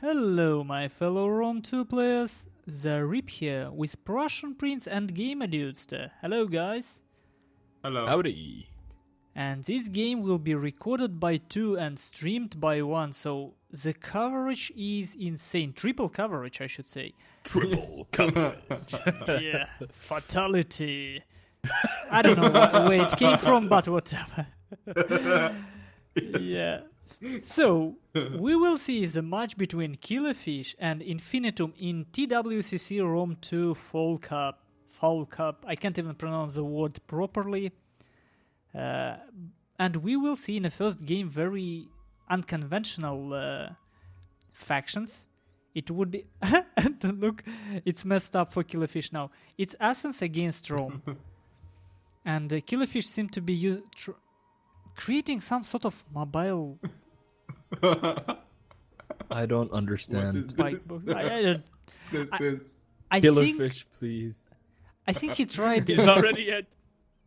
Hello, my fellow Rome 2 players. Zaript here with Prussian Prince and Gamer Dudester. Hello, guys. Hello. Howdy. And this game will be recorded by 2 and streamed by 1, so the coverage is insane. Triple coverage, I should say. Triple coverage. Yeah, fatality. I don't know where it came from, but whatever. Yeah. So, we will see the match between Killerfisch and Infinitum in TWCC Rome 2 Fall Cup. I can't even pronounce the word properly. And we will see in the first game very unconventional factions. It would be... Look, it's messed up for Killerfisch now. It's Athens against Rome. And Killerfisch seem to be creating some sort of mobile... I don't understand. What is this? This is Killerfisch, please. I think he tried... He's not ready yet.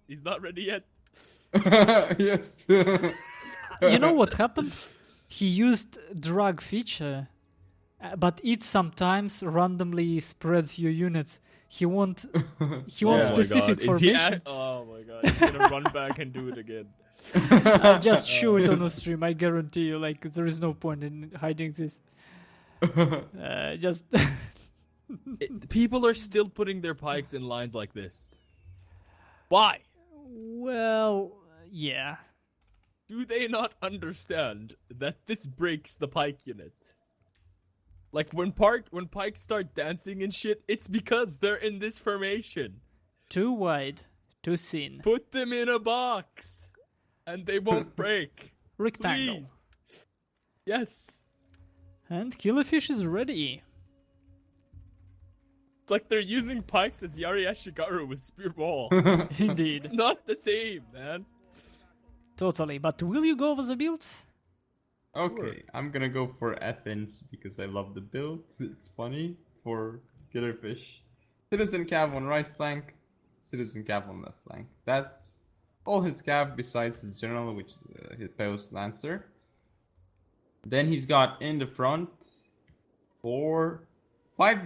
He's not ready yet. yes. You know what happened? He used drag feature, but it sometimes randomly spreads your units. He wants specific formation. Oh my god, he's gonna run back and do it again. I'll just show it on the stream, I guarantee you. Like, there is no point in hiding this. People are still putting their pikes in lines like this. Why? Well, yeah. Do they not understand that this breaks the pike unit? Like, when pikes start dancing and shit, it's because they're in this formation. Too wide, too thin. Put them in a box, and they won't break. Rectangle. Please. Yes. And Killerfisch is ready. It's like they're using pikes as Yari Ashigaru with Spear Ball. Indeed. It's not the same, man. Totally. But will you go over the builds? Okay, I'm gonna go for Athens because I love the build. It's funny for Killerfisch. Citizen Cav on right flank, Citizen Cav on left flank. That's all his cav besides his general, which is his Peos Lancer. Then he's got in the front 5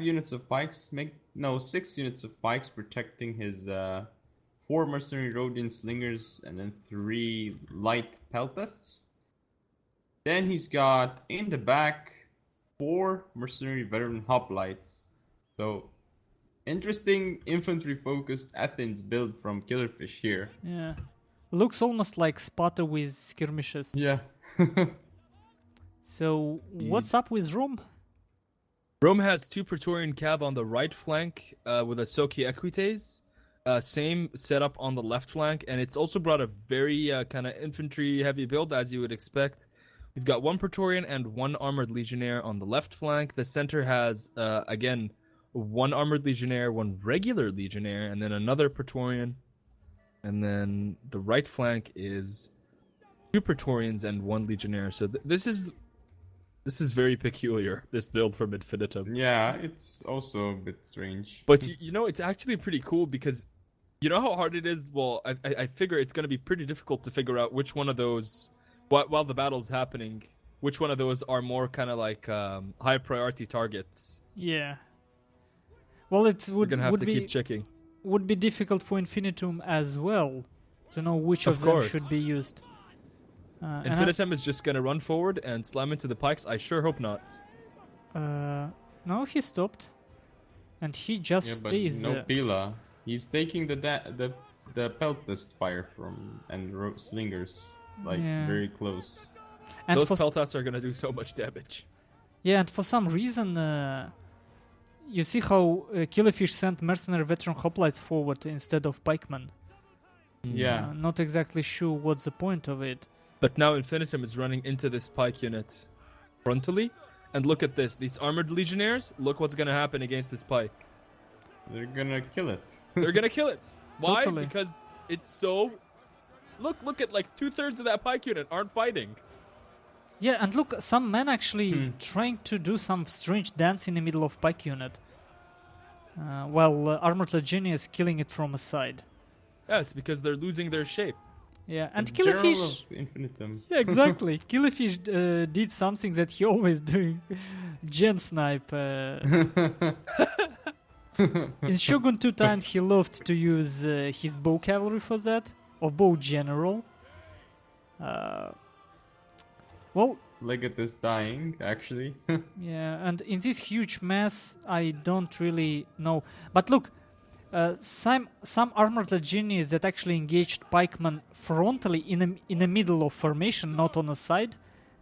units of pikes, 6 units of pikes protecting his 4 mercenary Rhodian slingers and then 3 light peltasts. Then he's got in the back 4 mercenary veteran hoplites. So interesting infantry focused Athens build from Killerfisch here. Yeah. Looks almost like Sparta with skirmishes. Yeah. So, what's up with Rome? Rome has 2 Praetorian Cav on the right flank with a Soki Equites. Same setup on the left flank, and it's also brought a very kind of infantry heavy build, as you would expect. We've got 1 Praetorian and 1 Armored Legionnaire on the left flank. The center has, again, 1 Armored Legionnaire, 1 Regular Legionnaire, and then another Praetorian. And then the right flank is 2 Praetorians and 1 Legionnaire. So this is very peculiar, this build from Infinitum. Yeah, it's also a bit strange. But you know, it's actually pretty cool because you know how hard it is? Well, I figure it's going to be pretty difficult to figure out which one of those, while the battle's happening, which one of those are more kind of like high priority targets. Yeah. Well, We're going to have to keep checking. Would be difficult for Infinitum as well to know which of them should be used. Infinitum is just going to run forward and slam into the pikes? I sure hope not. No, he stopped. And he just stays no Pila. He's taking the peltast fire from and slingers very close. And those peltasts are going to do so much damage. Yeah, and for some reason, you see how Killerfisch sent mercenary veteran hoplites forward instead of pikemen. Yeah. Not exactly sure what's the point of it. But now Infinitum is running into this pike unit frontally. And look at this. These armored legionnaires, look what's going to happen against this pike. They're going to kill it. They're going to kill it. Why? Totally. Because it's so... Look at like 2/3 of that pike unit aren't fighting. Yeah, and look, some men actually trying to do some strange dance in the middle of pike unit. While Armored Legionnaire is killing it from a side. Yeah, it's because they're losing their shape. Yeah, and The general Killerfisch. of Infinitum. Yeah, exactly. Killerfisch did something that he always doing. Gen snipe. In Shogun 2 times he loved to use his bow cavalry for that, or bow general. Well, Legate is dying, actually. yeah, and in this huge mess, I don't really know. But look, some armored legionaries that actually engaged pikemen frontally in the middle of formation, not on the side,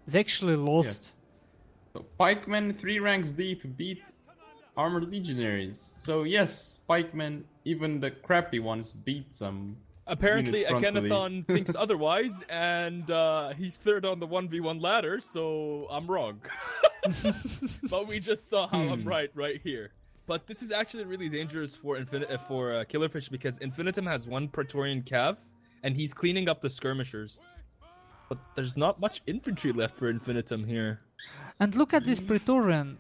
they actually lost. Yes. So pikemen 3 ranks deep beat armored legionaries. So yes, pikemen, even the crappy ones, beat some. Apparently, units frontally. Akhenaton thinks otherwise, and he's third on the 1v1 ladder, so I'm wrong. But we just saw how I'm right here. But this is actually really dangerous for Killerfisch, because Infinitum has 1 Praetorian Cav, and he's cleaning up the skirmishers. But there's not much infantry left for Infinitum here. And look at this Praetorian,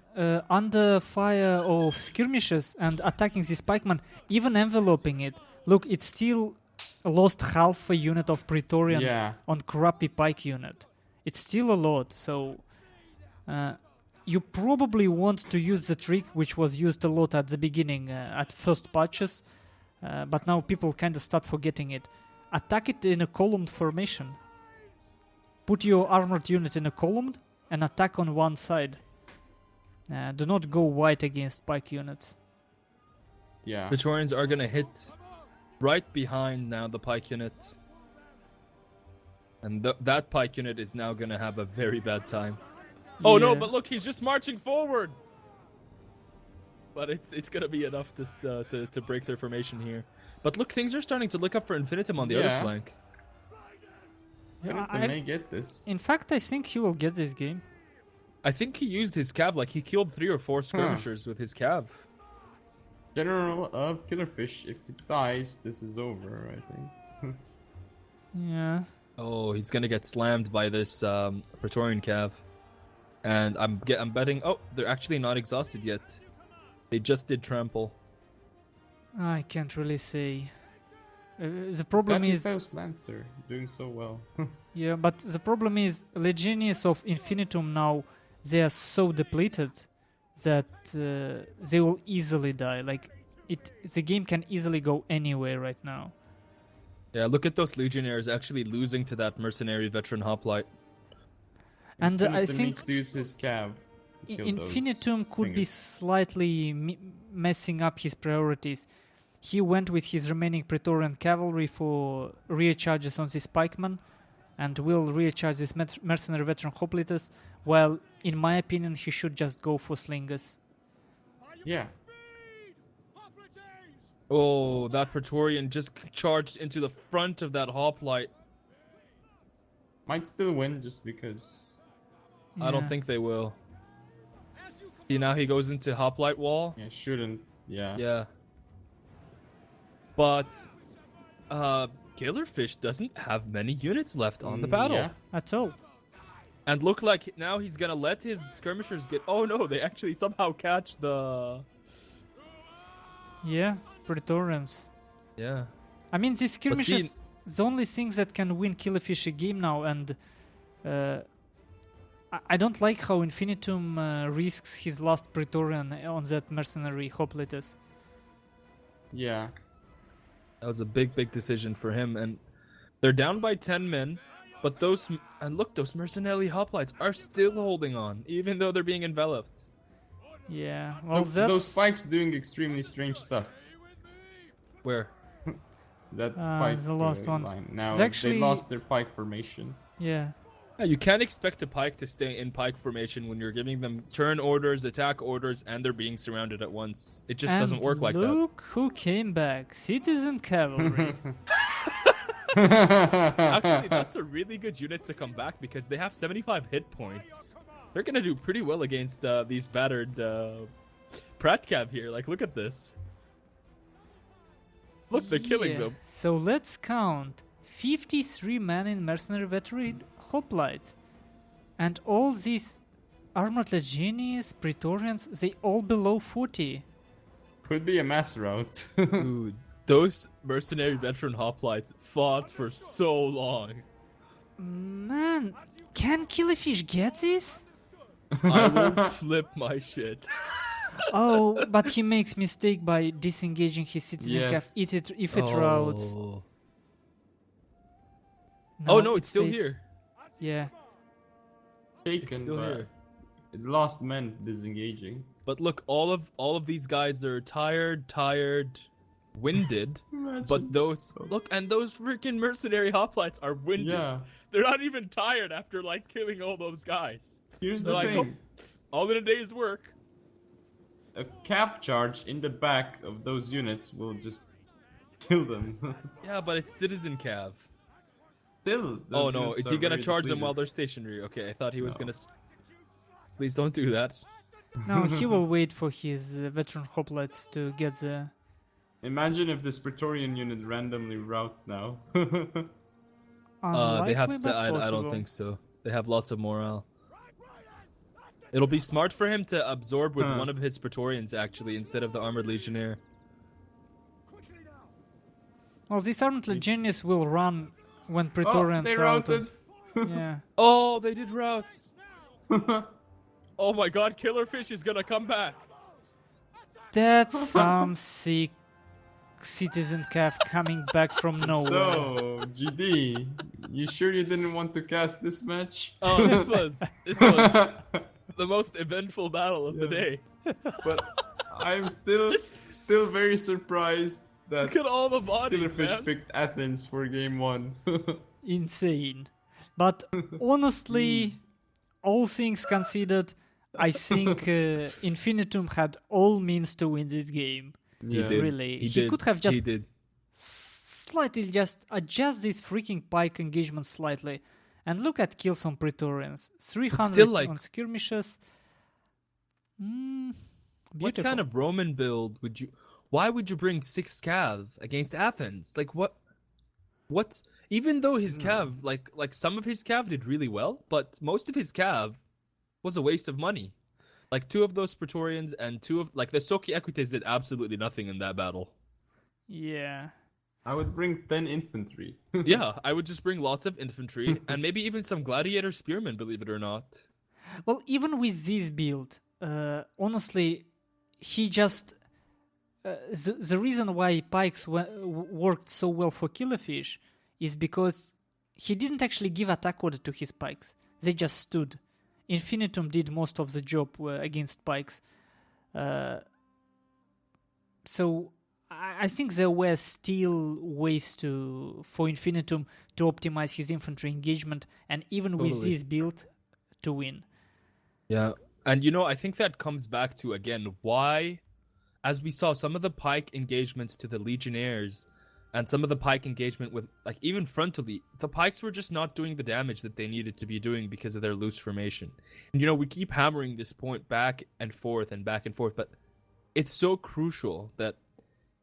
under fire of skirmishes and attacking this pikeman, even enveloping it. Look, it's still lost half a unit of Praetorian on crappy pike unit. It's still a lot, so you probably want to use the trick which was used a lot at the beginning, at first patches, but now people kind of start forgetting it. Attack it in a columned formation. Put your armored unit in a column and attack on one side. Do not go wide against pike units. Yeah. Praetorians are gonna hit right behind now the pike unit. And that pike unit is now gonna have a very bad time. Oh no, but look, he's just marching forward! But it's gonna be enough to break their formation here. But look, things are starting to look up for Infinitum on the other flank. I may get this. In fact, I think he will get this game. I think he used his cav, like he killed 3 or 4 skirmishers with his cav. General of Killerfisch, if it dies, this is over, I think. Yeah. Oh, he's gonna get slammed by this Praetorian cav. And I'm betting... Oh, they're actually not exhausted yet. They just did trample. I can't really say. The problem is... Faust Lancer, doing so well. Yeah, but the problem is Legionaries of Infinitum now, they are so depleted that they will easily die. Like, the game can easily go anywhere right now. Yeah, look at those Legionnaires actually losing to that mercenary veteran hoplite. And I think needs to use his cav. Infinitum could be slightly messing up his priorities. He went with his remaining Praetorian cavalry for rear charges on this pikeman, and will rear charge this mercenary veteran hoplites, while, in my opinion, he should just go for slingers. Yeah. Oh, that Praetorian just charged into the front of that hoplite. Might still win just because... I don't think they will. See, now he goes into hoplite wall. Yeah, shouldn't. Yeah. Yeah. But Killerfisch doesn't have many units left on the battle. Yeah. At all. And look like now he's gonna let his skirmishers get... Oh no, they actually somehow catch the... Yeah, Praetorians. Yeah. I mean, these skirmishes, the only things that can win Killerfisch a game now, and I don't like how Infinitum risks his last Praetorian on that mercenary hoplites. Yeah. That was a big decision for him, and they're down by 10 men, but those mercenary hoplites are still holding on, even though they're being enveloped. Yeah, well, those spikes doing extremely strange stuff. Where? That pike the last one. line. Now Actually... they lost their pike formation. Yeah. Yeah, you can't expect a pike to stay in pike formation when you're giving them turn orders, attack orders, and they're being surrounded at once. It just doesn't work like that. Look who came back. Citizen Cavalry. Actually, that's a really good unit to come back because they have 75 hit points. They're going to do pretty well against these battered Pratcav here. Like, look at this. Look, they're killing them. So let's count. 53 men in mercenary veteran hoplite. And all these armored legionaries, Praetorians, they all below 40. Could be a mass rout. Dude. Those mercenary veteran hoplites fought for so long. Man, can Killerfisch get this? I will flip my shit. Oh, but he makes mistake by disengaging his citizen Yes. cap if it routes. Oh no, it's still stays- here. Yeah. Shaken, It's still but here. it lost men disengaging. But look, all of these guys are tired, winded. But those those freaking mercenary hoplites are winded. Yeah. They're not even tired after like killing all those guys. Here's They're the like, thing. all in a day's work. A cap charge in the back of those units will just kill them. Yeah, but it's citizen cav. Still. those Oh no, units is are he gonna very charge them depleted. while they're stationary? Okay, I thought he was No. gonna. Please don't do that. No, he will wait for his veteran hoplites to get the. Imagine if this Praetorian unit randomly routes now. They have. Unlikely, but I don't possible. think so. They have lots of morale. It'll be smart for him to absorb with one of his Praetorians actually instead of the armored legionnaire. Well, this armed legionnaires will run when Oh, Praetorians they are out routed. of. Yeah. Oh, they did rout. Oh my God, Killerfisch is gonna come back. That's some sick citizen calf coming back from nowhere. So, GD, you sure you didn't want to cast this match? Oh, this was the most eventful battle of the Yeah. day. But I'm still very surprised that Look at all the bodies, Killerfisch man. picked Athens for game 1. Insane. But honestly, all things considered, I think Infinitum had all means to win this game. He Yeah. did. Really. He He did. could have just He did. slightly just adjust this freaking pike engagement slightly. And look at kills on Praetorians. 300 still, like- on skirmishes. What Beautiful. kind of Roman build would you? Why would you bring 6 cav against Athens? Like what? What? Even though his cav, like some of his cav did really well, but most of his cav was a waste of money. Like 2 of those Praetorians and 2 of like the Soki Equites did absolutely nothing in that battle. Yeah. I would bring 10 infantry. Yeah, I would just bring lots of infantry and maybe even some gladiator spearmen, believe it or not. Well, even with this build, honestly, he just... the reason why pikes worked so well for Killerfisch is because he didn't actually give attack order to his pikes. They just stood. Infinitum did most of the job against pikes. So I think there were still ways for Infinitum to optimize his infantry engagement, and even with Totally. this build, to win. Yeah, and you know, I think that comes back to, again, why, as we saw, some of the pike engagements to the legionnaires and some of the pike engagement with, like, even frontally, the pikes were just not doing the damage that they needed to be doing because of their loose formation. And, you know, we keep hammering this point back and forth, but it's so crucial that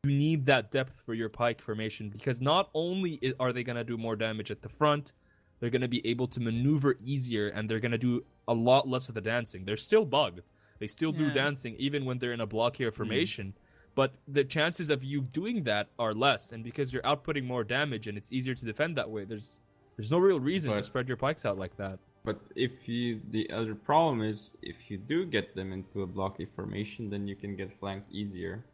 you need that depth for your pike formation, because not only are they going to do more damage at the front, they're going to be able to maneuver easier, and they're going to do a lot less of the dancing. They're still bugged. They still do Yeah. dancing even when they're in a block here formation, but the chances of you doing that are less, and because you're outputting more damage and it's easier to defend that way, there's no real reason to But- spread your pikes out like that. But the other problem is, if you do get them into a blocky formation, then you can get flanked easier.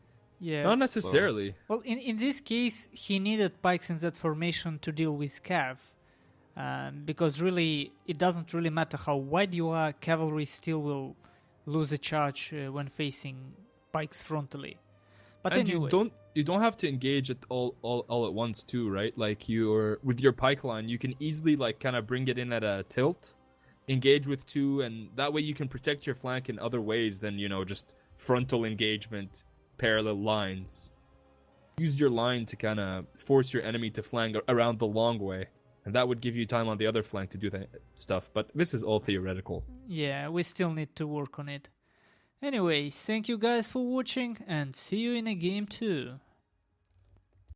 Yeah. Not necessarily. Well, in this case, he needed pikes in that formation to deal with cav. Because really, it doesn't really matter how wide you are, cavalry still will lose a charge when facing pikes frontally. But And anyway, you don't have to engage it all at once too, right? Like with your pike line, you can easily like kind of bring it in at a tilt, engage with 2, and that way you can protect your flank in other ways than, you know, just frontal engagement, parallel lines. Use your line to kind of force your enemy to flank around the long way, and that would give you time on the other flank to do that stuff. But this is all theoretical. yeah, we still need to work on it. Anyway, thank you guys for watching, and see you in a game 2.